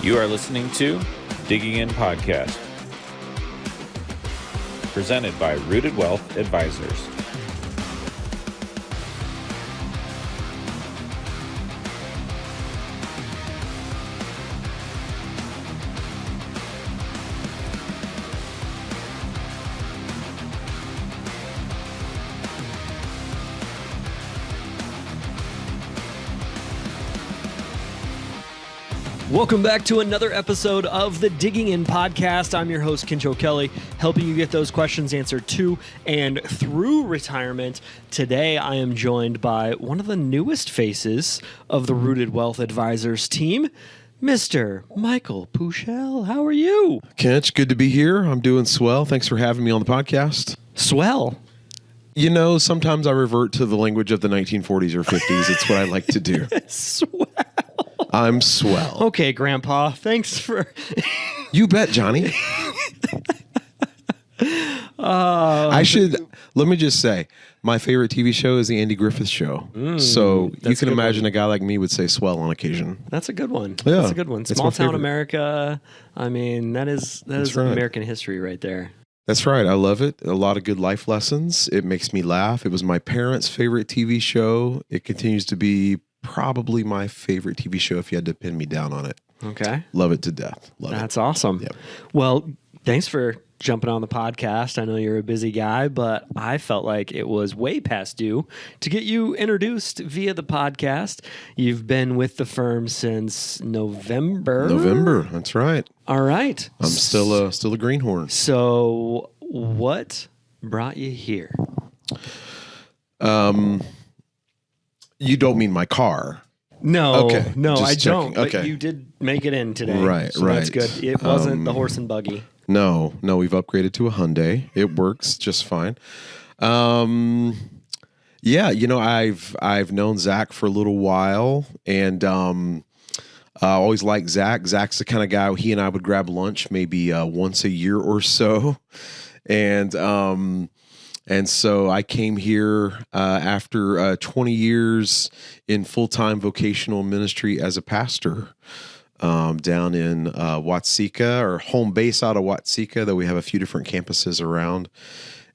You are listening to Digging In Podcast, presented by Rooted Wealth Advisors. Welcome back to another episode of the Digging In Podcast. I'm your host, Kinch Kelly, helping you get those questions answered to and through retirement. Today, I am joined by one of the newest faces of the Rooted Wealth Advisors team, Mr. Michael Pueschell. How are you? Kinch, good to be here. I'm doing swell. Thanks for having me on the podcast. Swell. You know, sometimes I revert to the language of the 1940s or 50s. It's what I like to do. Swell. I'm swell. Okay, Grandpa. Thanks for... You bet, Johnny. Let me just say, my favorite TV show is the Andy Griffith Show. So you can imagine a guy like me would say swell on occasion. That's a good one. Yeah, that's a good one. Small town America. I mean, that is right. American history right there. That's right. I love it. A lot of good life lessons. It makes me laugh. It was my parents' favorite TV show. It continues to be probably my favorite TV show if you had to pin me down on it. Okay. Love it to death. That's awesome. Yep. Well, thanks for jumping on the podcast. I know you're a busy guy, but I felt like it was way past due to get you introduced via the podcast. You've been with the firm since November. That's right. All right. I'm still a greenhorn. So what brought you here? You don't mean my car. No, okay. No, Just I checking. don't. Okay. But you did make it in today. Right, so right. That's good. It wasn't the horse and buggy. No, we've upgraded to a Hyundai. It works just fine. Yeah, you know, I've known Zach for a little while, and I always liked Zach. Zach's the kind of guy he and I would grab lunch maybe once a year or so, and so I came here after 20 years in full-time vocational ministry as a pastor down in Watseka, or home base out of Watseka, though we have a few different campuses around.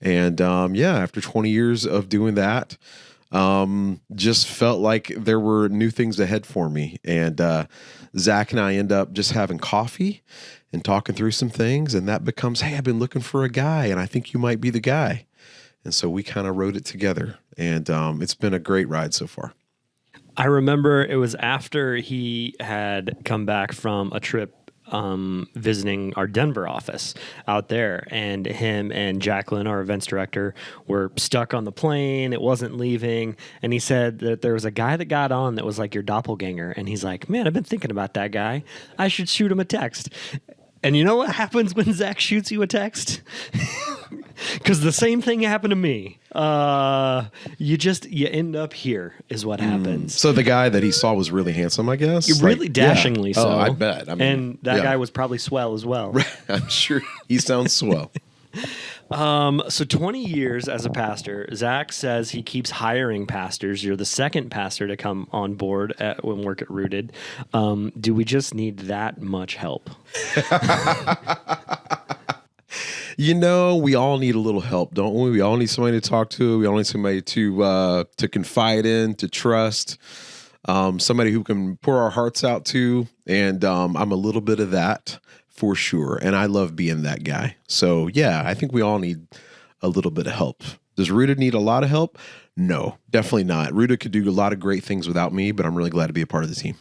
And after 20 years of doing that, just felt like there were new things ahead for me. And Zach and I end up just having coffee and talking through some things. And that becomes, hey, I've been looking for a guy, and I think you might be the guy. And so we kind of wrote it together, and it's been a great ride so far. I remember it was after he had come back from a trip visiting our Denver office out there, and him and Jacqueline, our events director, were stuck on the plane. It wasn't leaving. And he said that there was a guy that got on that was like your doppelganger. And he's like, man, I've been thinking about that guy. I should shoot him a text. And you know what happens when Zach shoots you a text? Because the same thing happened to me. You end up here is what happens. So the guy that he saw was really handsome, I guess? You're really dashingly so. Oh, I bet. I mean, and that guy was probably swell as well. I'm sure he sounds swell. So 20 years as a pastor. Zach says he keeps hiring pastors. You're the second pastor to come on board when work at Rooted. Do we just need that much help? You know, we all need a little help, don't we? We all need somebody to talk to. We all need somebody to confide in, to trust, somebody who can pour our hearts out to. And I'm a little bit of that for sure. And I love being that guy. So, yeah, I think we all need a little bit of help. Does Rooted need a lot of help? No, definitely not. Rooted could do a lot of great things without me, but I'm really glad to be a part of the team.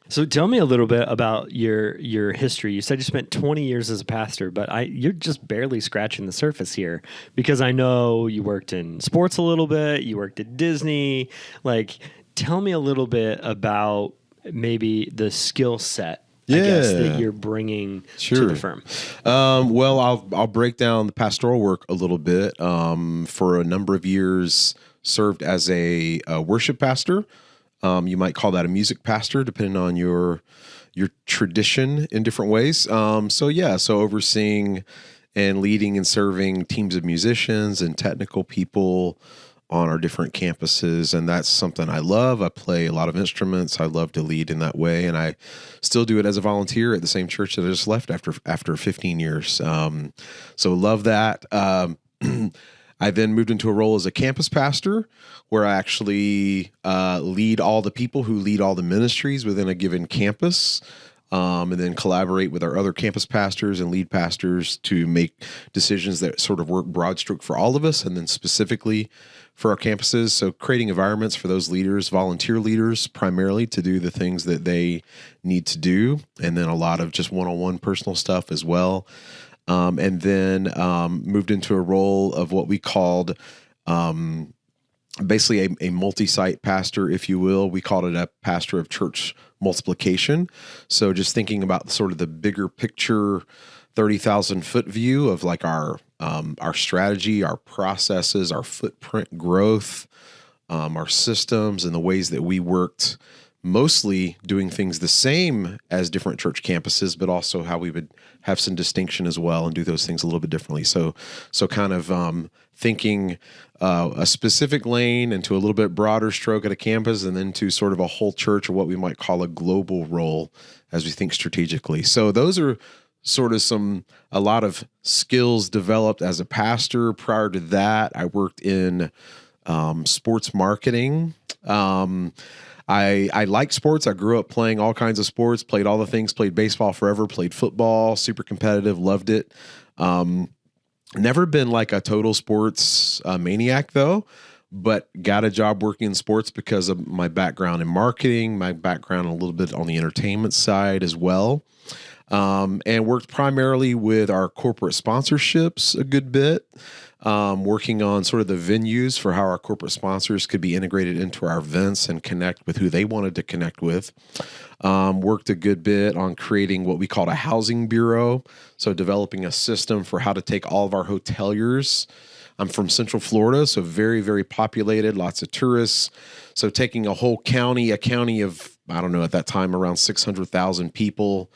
So tell me a little bit about your history. You said you spent 20 years as a pastor, but you're just barely scratching the surface here, because I know you worked in sports a little bit. You worked at Disney. Like, tell me a little bit about maybe the skill set, I guess, that you're bringing to the firm. Well, I'll break down the pastoral work a little bit. For a number of years, served as a worship pastor. You might call that a music pastor, depending on your tradition in different ways. So overseeing and leading and serving teams of musicians and technical people on our different campuses, and that's something I love. I play a lot of instruments. I love to lead in that way, and I still do it as a volunteer at the same church that I just left after 15 years. So love that. I then moved into a role as a campus pastor, where I actually lead all the people who lead all the ministries within a given campus. And then collaborate with our other campus pastors and lead pastors to make decisions that sort of work broad stroke for all of us, and then specifically for our campuses. So creating environments for those leaders, volunteer leaders primarily, to do the things that they need to do, and then a lot of just one-on-one personal stuff as well. And then moved into a role of what we called basically a multi-site pastor, if you will. We called it a pastor of church multiplication. So just thinking about sort of the bigger picture, 30,000 foot view of like our strategy, our processes, our footprint growth, our systems, and the ways that we worked, mostly doing things the same as different church campuses, but also how we would have some distinction as well and do those things a little bit differently. So kind of thinking a specific lane into a little bit broader stroke at a campus, and then to sort of a whole church, or what we might call a global role as we think strategically. So those are sort of a lot of skills developed as a pastor. Prior to that, I worked in sports marketing. I like sports. I grew up playing all kinds of sports, played all the things, played baseball forever, played football, super competitive, loved it. Never been like a total sports maniac though, but got a job working in sports because of my background in marketing, my background a little bit on the entertainment side as well. And worked primarily with our corporate sponsorships a good bit, working on sort of the venues for how our corporate sponsors could be integrated into our events and connect with who they wanted to connect with. Worked a good bit on creating what we called a housing bureau, so developing a system for how to take all of our hoteliers. I'm from Central Florida, so very, very populated, lots of tourists. So taking a whole county, a county of, I don't know, at that time around 600,000 people,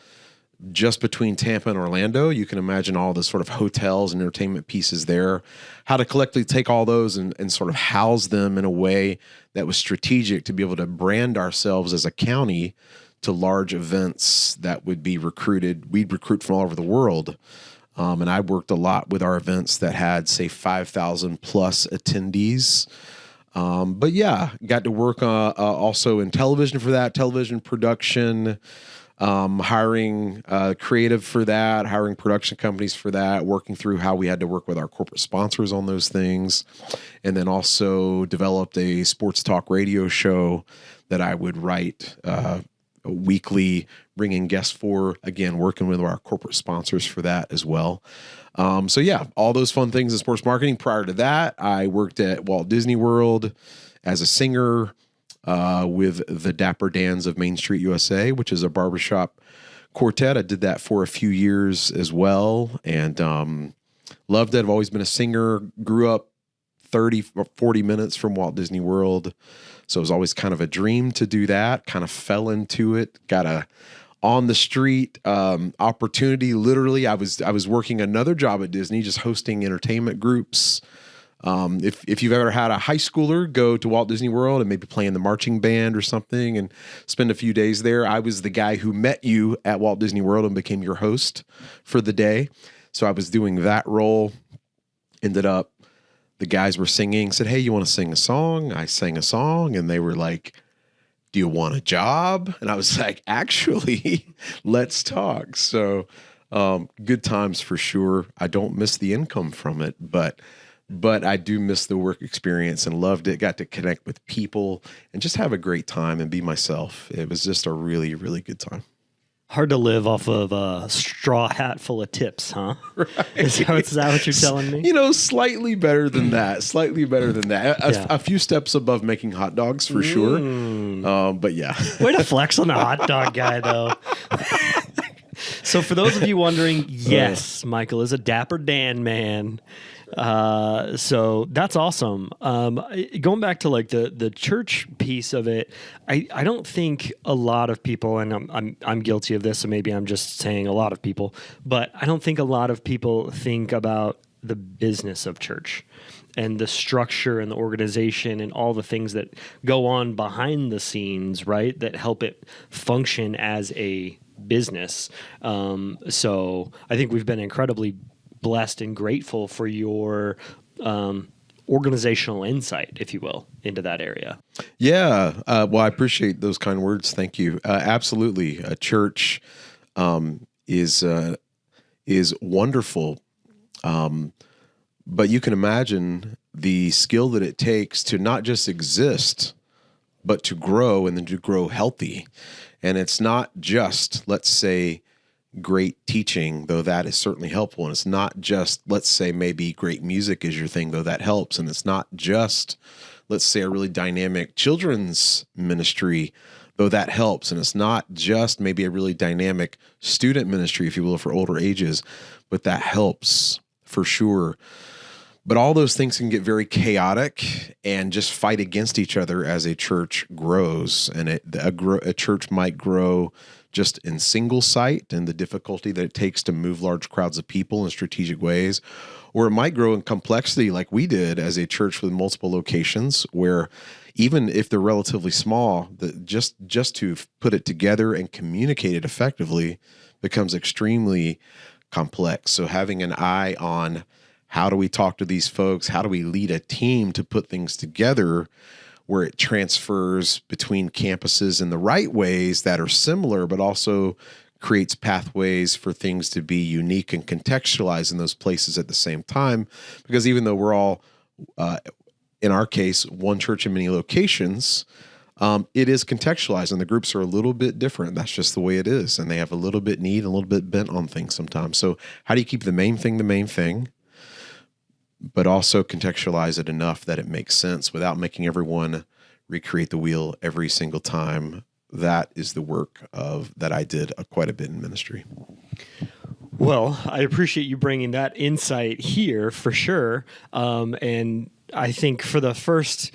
just between Tampa and Orlando. You can imagine all the sort of hotels and entertainment pieces there, how to collectively take all those and sort of house them in a way that was strategic to be able to brand ourselves as a county to large events that would be recruited. We'd recruit from all over the world. And I worked a lot with our events that had, say, 5,000 plus attendees. But yeah, got to work also in television for that, television production, hiring creative for that, hiring production companies for that, working through how we had to work with our corporate sponsors on those things, and then also developed a sports talk radio show that I would write weekly, bringing guests for, again, working with our corporate sponsors for that as well. So yeah, all those fun things in sports marketing. Prior to that, I worked at Walt Disney World as a singer, with the Dapper Dans of Main Street USA, which is a barbershop quartet. I did that for a few years as well, and loved it. I've always been a singer. Grew up 30 or 40 minutes from Walt Disney World, so it was always kind of a dream to do that. Kind of fell into it. Got a on the street opportunity. Literally, I was working another job at Disney, just hosting entertainment groups. If you've ever had a high schooler go to Walt Disney World and maybe play in the marching band or something and spend a few days there, I was the guy who met you at Walt Disney World and became your host for the day. So I was doing that role. Ended up, the guys were singing, said, "Hey, you want to sing a song?" I sang a song, and they were like, "Do you want a job?" And I was like, "Actually, let's talk." So good times for sure. I don't miss the income from it, but I do miss the work experience and loved it. Got to connect with people and just have a great time and be myself. It was just a really, really good time. Hard to live off of a straw hat full of tips, huh? Right. Is that what you're telling me? You know, slightly better than that. Slightly better than that. A few steps above making hot dogs for sure. But yeah. Way to flex on the hot dog guy, though. So for those of you wondering, yes, Michael is a Dapper Dan man. So that's awesome. Going back to like the church piece of it, I don't think a lot of people, and I'm guilty of this, so maybe I'm just saying a lot of people, but I don't think a lot of people think about the business of church. and the structure and the organization and all the things that go on behind the scenes, right, that help it function as a business. So I think we've been incredibly blessed and grateful for your organizational insight, if you will, into that area. Yeah. Well, I appreciate those kind words. Thank you. Absolutely. A church is wonderful. But you can imagine the skill that it takes to not just exist, but to grow, and then to grow healthy. And it's not just, let's say, great teaching, though that is certainly helpful. And it's not just, let's say, maybe great music is your thing, though that helps. And it's not just, let's say, a really dynamic children's ministry, though that helps. And it's not just maybe a really dynamic student ministry, if you will, for older ages, but that helps for sure. But all those things can get very chaotic and just fight against each other as a church grows. And a church might grow just in single site and the difficulty that it takes to move large crowds of people in strategic ways, or it might grow in complexity like we did as a church with multiple locations, where even if they're relatively small, just to put it together and communicate it effectively becomes extremely complex. So having an eye on how do we talk to these folks, how do we lead a team to put things together where it transfers between campuses in the right ways that are similar, but also creates pathways for things to be unique and contextualized in those places at the same time. Because even though we're all, in our case, one church in many locations, it is contextualized, and the groups are a little bit different. That's just the way it is. And they have a little bit need and a little bit bent on things sometimes. So how do you keep the main thing, but also contextualize it enough that it makes sense without making everyone recreate the wheel every single time? That is the work that I did quite a bit in ministry. Well, I appreciate you bringing that insight here for sure. And I think for the first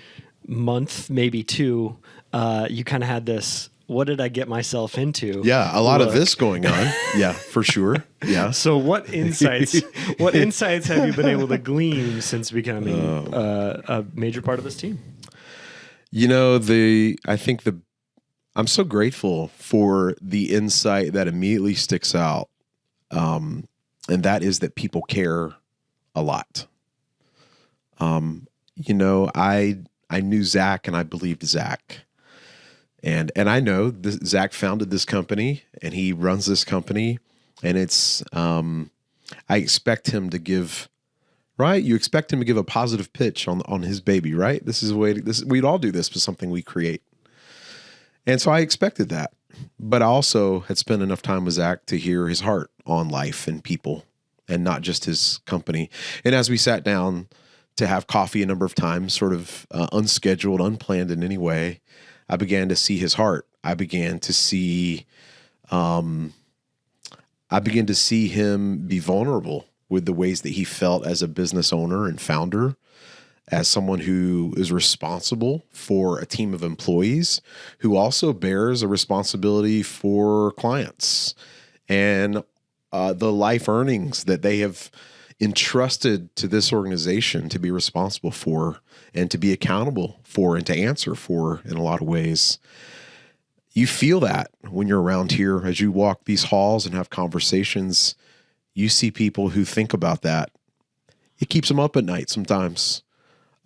month, maybe two, you kind of had this, what did I get myself into? Yeah, a lot of this going on. Yeah, for sure. Yeah. So what insights have you been able to glean since becoming a major part of this team? I'm so grateful for the insight that immediately sticks out. And that is that people care a lot. I knew Zach, and I believed Zach. And I know Zach founded this company, and he runs this company, and it's, I expect him to give, right? You expect him to give a positive pitch on his baby, right? This is the way, we'd all do this with something we create. And so I expected that, but I also had spent enough time with Zach to hear his heart on life and people, and not just his company. And as we sat down to have coffee a number of times, sort of unscheduled, unplanned in any way, I began to see his heart. I began to see him be vulnerable with the ways that he felt as a business owner and founder, as someone who is responsible for a team of employees, who also bears a responsibility for clients and the life earnings that they have entrusted to this organization to be responsible for and to be accountable for and to answer for in a lot of ways. You feel that when you're around here, as you walk these halls and have conversations, you see people who think about that. It keeps them up at night sometimes.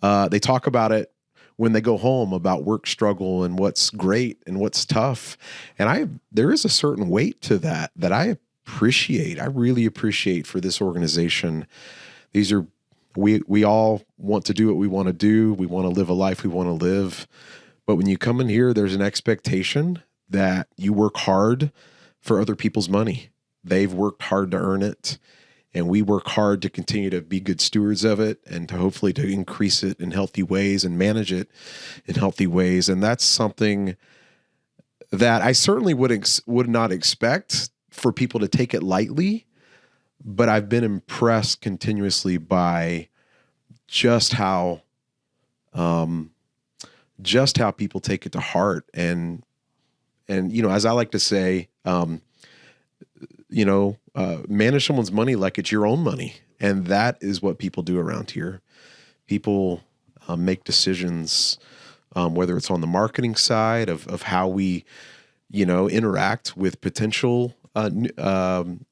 They talk about it when they go home, about work struggle and what's great and what's tough. And there is a certain weight to that I appreciate. I really appreciate for this organization. We all want to do what we want to do. We want to live a life we want to live. But when you come in here, there's an expectation that you work hard for other people's money. They've worked hard to earn it. And we work hard to continue to be good stewards of it, and to hopefully to increase it in healthy ways and manage it in healthy ways. And that's something that I certainly would not expect for people to take it lightly, but I've been impressed continuously by just how people take it to heart. And as I like to say, manage someone's money like it's your own money. And that is what people do around here. People make decisions, whether it's on the marketing side of how we, interact with potential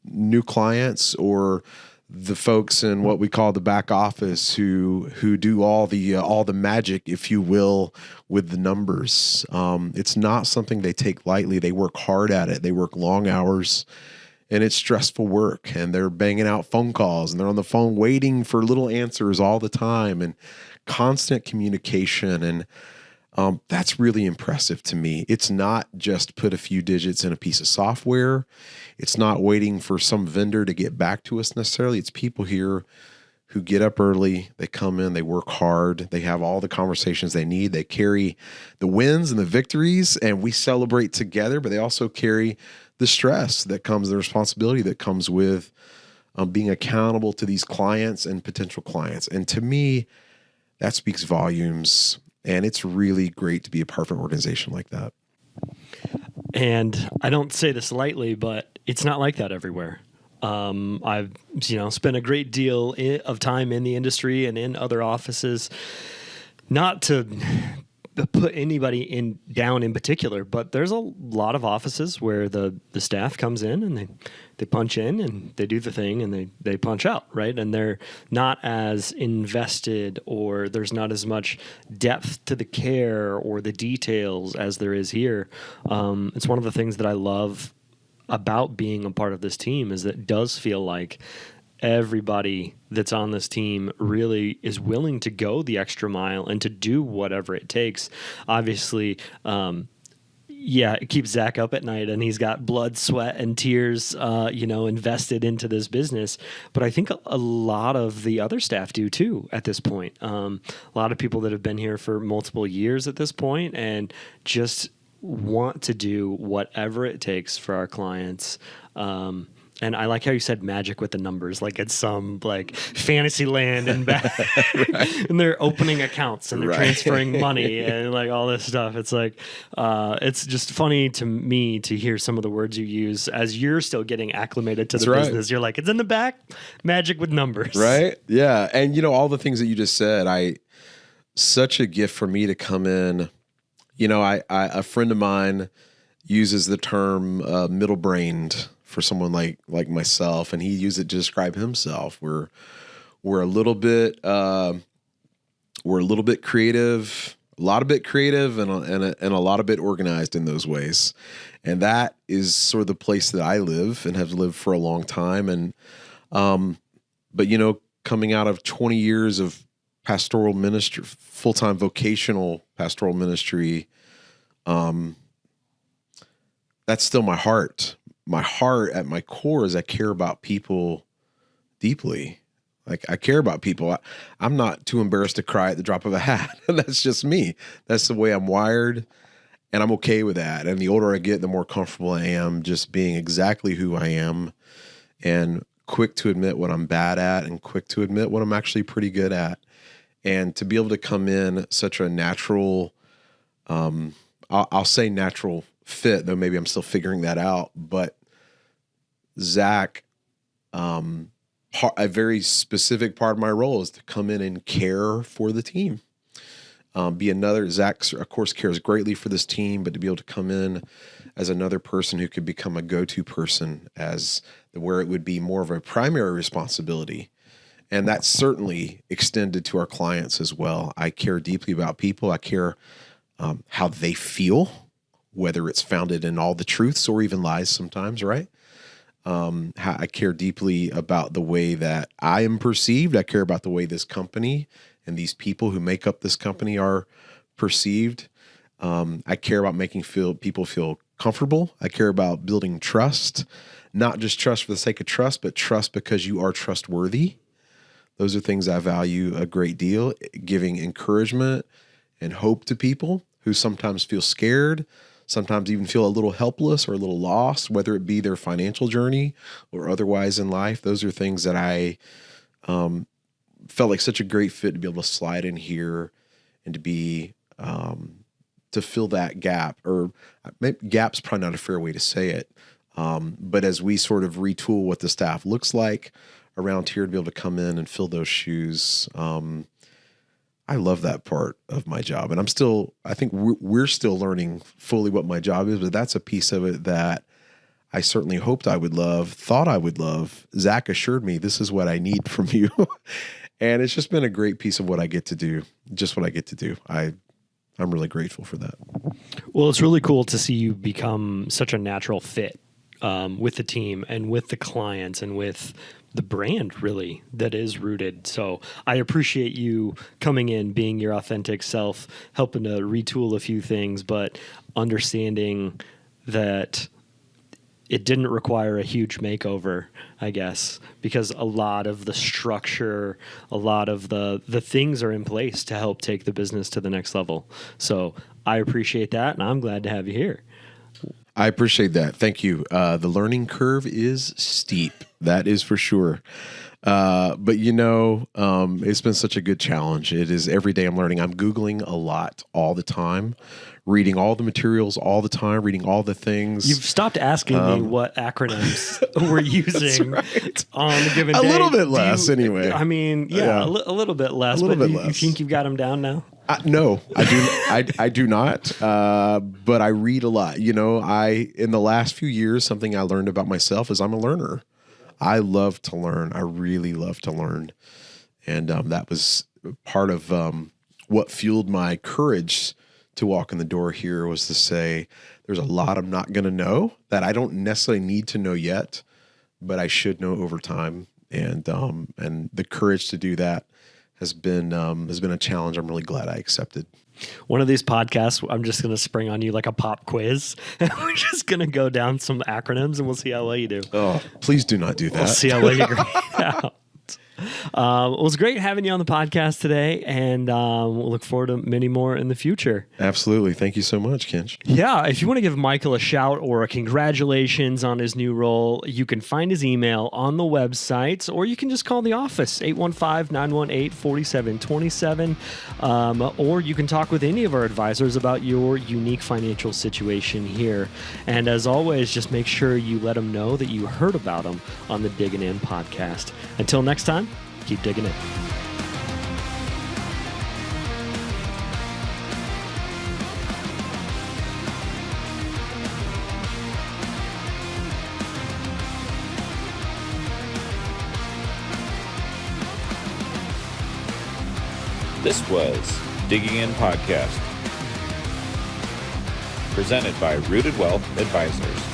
new clients, or the folks in what we call the back office who do all the magic, if you will, with the numbers. It's not something they take lightly. They work hard at it. They work long hours, and it's stressful work, and they're banging out phone calls, and they're on the phone waiting for little answers all the time, and constant communication. And that's really impressive to me. It's not just put a few digits in a piece of software. It's not waiting for some vendor to get back to us necessarily. It's people here who get up early, they come in, they work hard, they have all the conversations they need, they carry the wins and the victories, and we celebrate together, but they also carry the stress that comes, the responsibility that comes with being accountable to these clients and potential clients. And to me, that speaks volumes. And it's really great to be a part of an organization like that. And I don't say this lightly, but it's not like that everywhere. I've spent a great deal of time in the industry and in other offices, not to put anybody down in particular, but there's a lot of offices where the staff comes in and they punch in and they do the thing and they punch out, right? And they're not as invested, or there's not as much depth to the care or the details as there is here. It's one of the things that I love about being a part of this team, is that it does feel like everybody that's on this team really is willing to go the extra mile and to do whatever it takes. Obviously, it keeps Zach up at night, and he's got blood, sweat, and tears, invested into this business. But I think a lot of the other staff do too at this point. A lot of people that have been here for multiple years at this point and just want to do whatever it takes for our clients. And I like how you said magic with the numbers, like it's some like fantasy land and right. And they're opening accounts and they're transferring money and like all this stuff. It's like, it's just funny to me to hear some of the words you use as you're still getting acclimated to the business. You're like, it's in the back, magic with numbers. Right. Yeah. And all the things that you just said, such a gift for me to come in. A friend of mine uses the term middle-brained for someone like myself, and he used it to describe himself. We're a little bit creative, a lot of bit creative, and a lot of bit organized in those ways. And that is sort of the place that I live and have lived for a long time. And but coming out of 20 years of pastoral ministry, full-time vocational pastoral ministry, that's still my heart. My heart at my core is I care about people deeply. Like I care about people. I'm not too embarrassed to cry at the drop of a hat. That's just me. That's the way I'm wired, and I'm okay with that. And the older I get, the more comfortable I am just being exactly who I am, and quick to admit what I'm bad at and quick to admit what I'm actually pretty good at. And to be able to come in such a natural, I'll say natural fit, though maybe I'm still figuring that out. But Zach, a very specific part of my role is to come in and care for the team. Zach, of course, cares greatly for this team, but to be able to come in as another person who could become a go-to person, where it would be more of a primary responsibility. And that's certainly extended to our clients as well. I care deeply about people. I care how they feel, whether it's founded in all the truths or even lies sometimes, right? I care deeply about the way that I am perceived. I care about the way this company and these people who make up this company are perceived. I care about making people feel comfortable. I care about building trust, not just trust for the sake of trust, but trust because you are trustworthy. Those are things I value a great deal, giving encouragement and hope to people who sometimes feel scared, sometimes even feel a little helpless or a little lost, whether it be their financial journey or otherwise in life. Those are things that I felt like such a great fit to be able to slide in here and to be to fill that gap. Or maybe gap's probably not a fair way to say it, but as we sort of retool what the staff looks like around here, to be able to come in and fill those shoes, I love that part of my job. And I think we're still learning fully what my job is, but that's a piece of it that I certainly hoped I would love, thought I would love. Zach assured me this is what I need from you. And it's just been a great piece of what I get to do, just what I get to do. I'm really grateful for that. Well, it's really cool to see you become such a natural fit with the team and with the clients and with the brand, really, that is Rooted. So I appreciate you coming in, being your authentic self, helping to retool a few things, but understanding that it didn't require a huge makeover, I guess, because a lot of the structure, a lot of the things are in place to help take the business to the next level. So I appreciate that, and I'm glad to have you here. I appreciate that. Thank you. The learning curve is steep. That is for sure. But it's been such a good challenge. It is every day I'm learning. I'm Googling a lot all the time, reading all the materials all the time, reading all the things. You've stopped asking me what acronyms we're using on a given day. A little bit less, anyway. I mean, yeah. A little bit less. A little bit less. You think you've got them down now? No, I do. I do not. But I read a lot. In the last few years, something I learned about myself is I'm a learner. I love to learn. I really love to learn, and that was part of what fueled my courage to walk in the door here. Was to say, there's a lot I'm not going to know that I don't necessarily need to know yet, but I should know over time. And the courage to do that has been a challenge I'm really glad I accepted. One of these podcasts, I'm just going to spring on you like a pop quiz. We're just going to go down some acronyms and we'll see how well you do. Oh, please do not do that. We'll see how well you grade out. It was great having you on the podcast today, and we'll look forward to many more in the future. Absolutely. Thank you so much, Kinch. Yeah, if you want to give Michael a shout or a congratulations on his new role, you can find his email on the website, or you can just call the office, 815-918-4727, or you can talk with any of our advisors about your unique financial situation here. And as always, just make sure you let them know that you heard about them on the Digging In podcast. Until next time, keep digging in. This was Digging In Podcast, presented by Rooted Wealth Advisors.